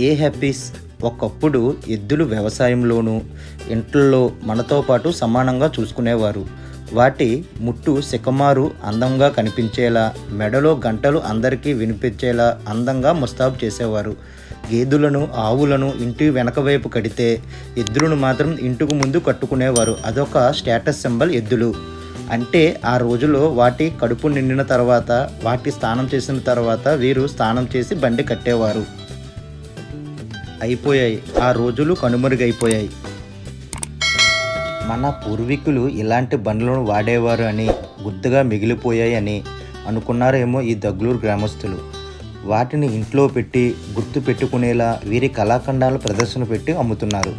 ఏ happies ఒకప్పుడు ఎద్దులు వ్యవసాయంలోనూ ఇంట్లో మనతో పాటు సమానంగా చూసుకునేవారు. వాటి ముట్టు సికమారు అందంగా కనిపించేలా, మెడలో గంటలు అందరికీ వినిపించేలా అందంగా ముస్తాబు చేసేవారు. గేదెలను ఆవులను ఇంటి వెనక వైపు కడితే ఎద్దులను మాత్రం ఇంటికి ముందు కట్టుకునేవారు. అదొక స్టేటస్ సింబల్. ఎద్దులు అంటే ఆ రోజులో వాటి కడుపు నిండిన తర్వాత, వాటి స్నానం చేసిన తర్వాత వీరు స్నానం చేసి బండి కట్టేవారు. అయిపోయాయి ఆ రోజులు, కనుమరుగైపోయాయి. మన పూర్వీకులు ఇలాంటి బండ్లను వాడేవారు అని, గుర్తుగా మిగిలిపోయాయి అని అనుకున్నారేమో ఈ దగ్గులూరు గ్రామస్తులు. వాటిని ఇంట్లో పెట్టి గుర్తు పెట్టుకునేలా వీరి కళాఖండాల ప్రదర్శన పెట్టి అమ్ముతున్నారు.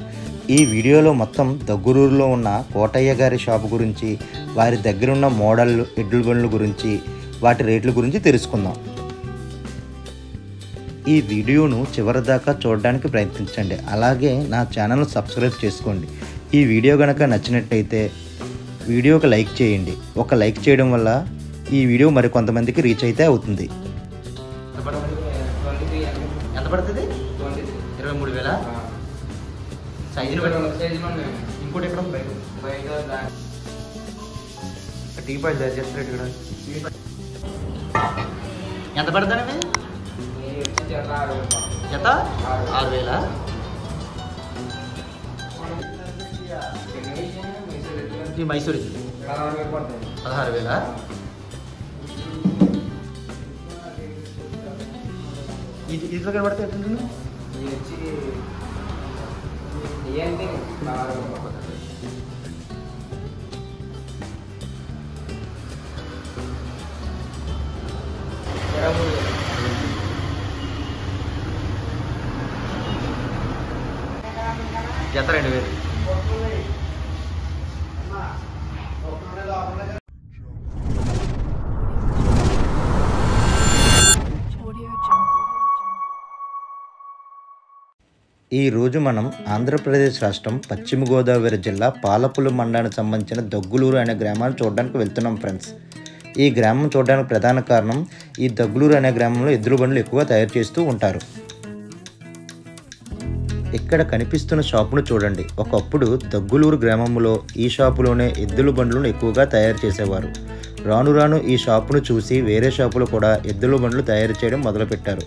ఈ వీడియోలో మొత్తం దగ్గులూరులో ఉన్న కోటయ్య గారి షాపు గురించి, వారి దగ్గరున్న మోడల్ ఎడ్ల బండ్ల గురించి, వాటి రేట్ల గురించి తెలుసుకుందాం. ఈ వీడియోను చివరి దాకా చూడడానికి ప్రయత్నించండి. అలాగే నా ఛానల్ను సబ్స్క్రైబ్ చేసుకోండి. ఈ వీడియో కనుక నచ్చినట్టయితే వీడియోకి లైక్ చేయండి. ఒక లైక్ చేయడం వల్ల ఈ వీడియో మరి కొంతమందికి రీచ్ అయితే అవుతుంది. ఎంత పడుతుంది? 23,000. సైజుని బట్టి ఇంకోటి ఎక్కడ టీ పాయింట్ చేస్తారు ఇక్కడ. ఎంత పడుతుంది? జత 6,000. ఈ మైసూర్ 16,000. ఇది దగ్గర పడితే ఎట్లుంటుంది? జత 2,000. ఈరోజు మనం ఆంధ్రప్రదేశ్ రాష్ట్రం పశ్చిమ గోదావరి జిల్లా పాలపులు మండలానికి సంబంధించిన దగ్గులూరు అనే గ్రామాన్ని చూడడానికి వెళ్తున్నాం ఫ్రెండ్స్. ఈ గ్రామం చూడడానికి ప్రధాన కారణం, ఈ దగ్గులూరు అనే గ్రామంలో ఎద్దుల బండ్లు ఎక్కువగా తయారు చేస్తూ ఉంటారు. ఇక్కడ కనిపిస్తున్న షాపును చూడండి. ఒకప్పుడు దగ్గులూరు గ్రామంలో ఈ షాపులోనే ఎద్దుల బండ్లను ఎక్కువగా తయారు చేసేవారు. రాను రాను ఈ షాపును చూసి వేరే షాపులు కూడా ఎద్దుల బండ్లు తయారు చేయడం మొదలుపెట్టారు.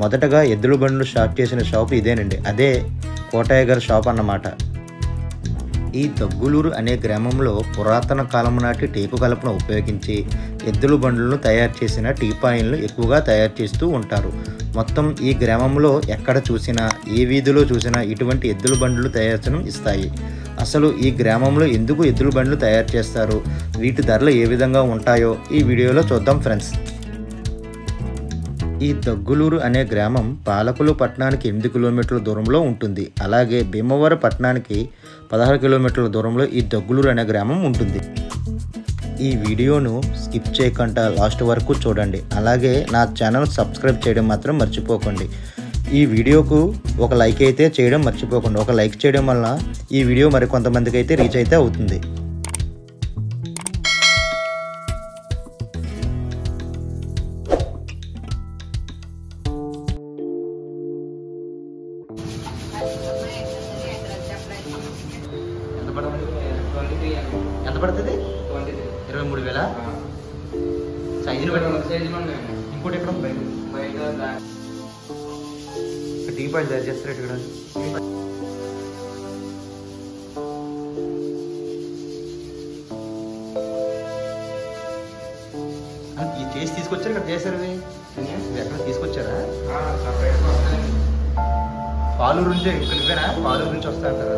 మొదటగా ఎద్దుల బండ్లు స్టార్ట్ చేసిన షాపు ఇదేనండి. అదే కోటయ్య గారి షాప్ అన్నమాట. ఈ దగ్గులూరు అనే గ్రామంలో పురాతన కాలం నాటి టేకు కలపను ఉపయోగించి ఎద్దుల బండ్లను తయారు చేసిన టీపాయిలను ఎక్కువగా తయారు చేస్తూ ఉంటారు. మొత్తం ఈ గ్రామంలో ఎక్కడ చూసినా, ఏ వీధిలో చూసినా ఇటువంటి ఎద్దుల బండ్లు తయారు ఇస్తాయి. అసలు ఈ గ్రామంలో ఎందుకు ఎద్దుల బండ్లు తయారు చేస్తారు, వీటి ధరలు ఏ విధంగా ఉంటాయో ఈ వీడియోలో చూద్దాం ఫ్రెండ్స్. ఈ దగ్గులూరు అనే గ్రామం పాలకులు పట్టణానికి 8 కిలోమీటర్ల దూరంలో ఉంటుంది. అలాగే భీమవరం పట్టణానికి 16 కిలోమీటర్ల దూరంలో ఈ దగ్గులూరు అనే గ్రామం ఉంటుంది. ఈ వీడియోను స్కిప్ చేయకుండా లాస్ట్ వరకు చూడండి. అలాగే నా ఛానల్ సబ్స్క్రైబ్ చేయడం మాత్రం మర్చిపోకండి. ఈ వీడియోకు ఒక లైక్ అయితే చేయడం మర్చిపోకండి. ఒక లైక్ చేయడం వల్ల ఈ వీడియో మరి కొంతమందికి అయితే రీచ్ అయితే అవుతుంది. ఎంత పడుతుంది? 23,000. సైజుని బట్టి ఇంకోటి ఎక్కడ టీ పాయింట్ తయారు చేస్తారు ఇక్కడ. ఈ చేసి తీసుకొచ్చారు ఇక్కడ చేశారు. ఎక్కడ తీసుకొచ్చారా? పాలూరు నుంచి ఇక్కడికేనా? పాలూరు నుంచి వస్తా అంటారా?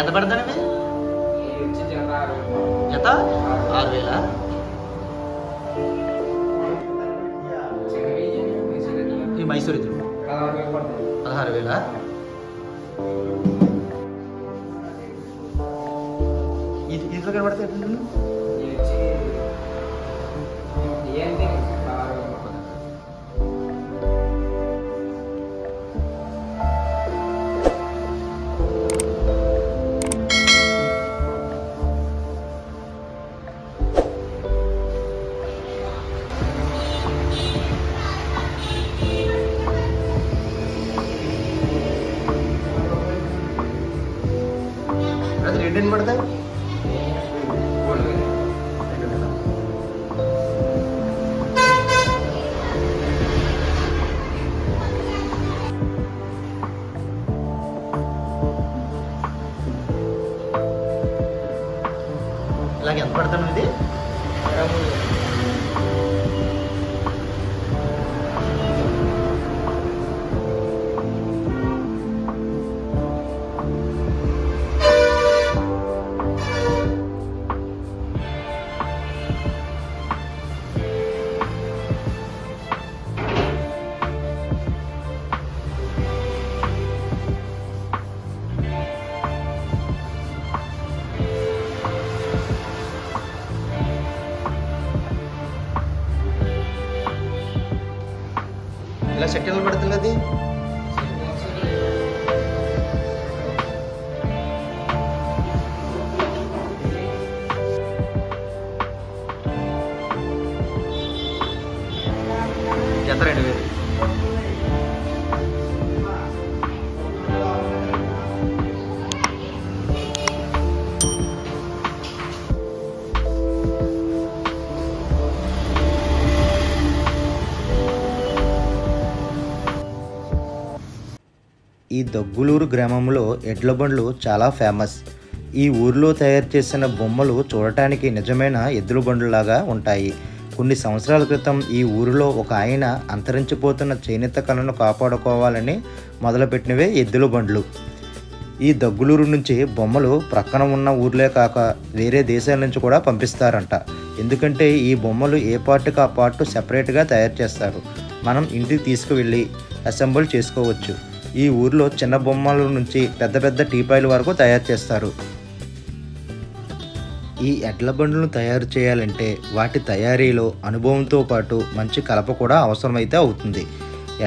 ఎంత పడుతుంది? జత 6,000. ఈ మైసూర్ 16,000. ఇది దగ్గర పడితే ఎట్లుంటుంది? ఏంటని పడతాయి? ఇలాగ ఎంత పడతాను ఇది? ఇలా సెకండ్లు పడుతుంది అది. జత 2000. ఈ దగ్గులూరు గ్రామంలో ఎడ్ల బండ్లు చాలా ఫేమస్. ఈ ఊరిలో తయారు చేసిన బొమ్మలు చూడటానికి నిజమైన ఎద్దుల బండ్లులాగా ఉంటాయి. కొన్ని సంవత్సరాల క్రితం ఈ ఊరిలో ఒక ఆయన అంతరించిపోతున్న చేనేత కళను కాపాడుకోవాలని మొదలుపెట్టినవే ఎద్దుల బండ్లు. ఈ దగ్గులూరు నుంచి బొమ్మలు ప్రక్కన ఉన్న ఊర్లే కాక వేరే దేశాల నుంచి కూడా పంపిస్తారంట. ఎందుకంటే ఈ బొమ్మలు ఏ పార్ట్కి ఆ పార్ట్ సెపరేట్గా తయారు చేస్తారు. మనం ఇంటికి తీసుకువెళ్ళి అసెంబుల్ చేసుకోవచ్చు. ఈ ఊర్లో చిన్న బొమ్మల నుంచి పెద్ద పెద్ద టీపాయిల వరకు తయారు చేస్తారు. ఈ ఎడ్ల బండ్లను తయారు చేయాలంటే వాటి తయారీలో అనుభవంతో పాటు మంచి కలప కూడా అవసరమైతే అవుతుంది.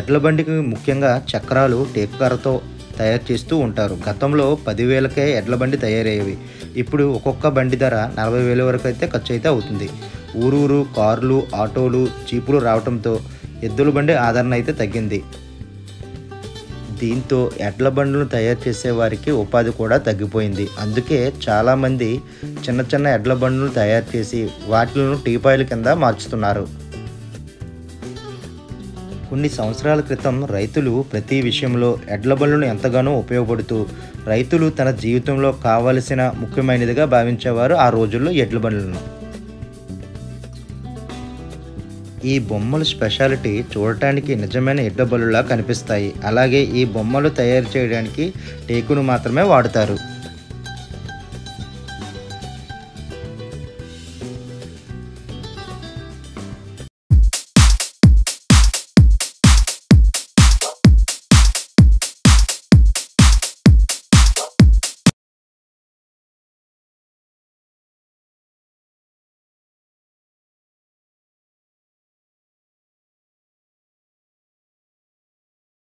ఎడ్ల బండికి ముఖ్యంగా చక్రాలు టేకు కర్రతో తయారు చేస్తూ ఉంటారు. గతంలో 10,000కే ఎడ్ల బండి తయారయ్యేవి. ఇప్పుడు ఒక్కొక్క బండి ధర 40,000 వరకు అయితే ఖర్చు అయితే అవుతుంది. ఊరూరు కార్లు, ఆటోలు, జీపులు రావడంతో ఎద్దుల బండి ఆదరణ అయితే తగ్గింది. దీంతో ఎడ్ల బండ్లను తయారు చేసే వారికి ఉపాధి కూడా తగ్గిపోయింది. అందుకే చాలామంది చిన్న చిన్న ఎడ్ల బండ్లను తయారు చేసి వాటిలను టీపాయిల కింద మార్చుతున్నారు. కొన్ని సంవత్సరాల క్రితం రైతులు ప్రతి విషయంలో ఎడ్ల బండ్లను ఎంతగానో ఉపయోగపడుతూ రైతులు తన జీవితంలో కావలసిన ముఖ్యమైనదిగా భావించేవారు ఆ రోజుల్లో ఎడ్ల బండ్లను. ఈ బొమ్మల స్పెషాలిటీ చూడటానికి నిజమైన ఎడ్ల బలులా కనిపిస్తాయి. అలాగే ఈ బొమ్మలు తయారు చేయడానికి టేకును మాత్రమే వాడతారు.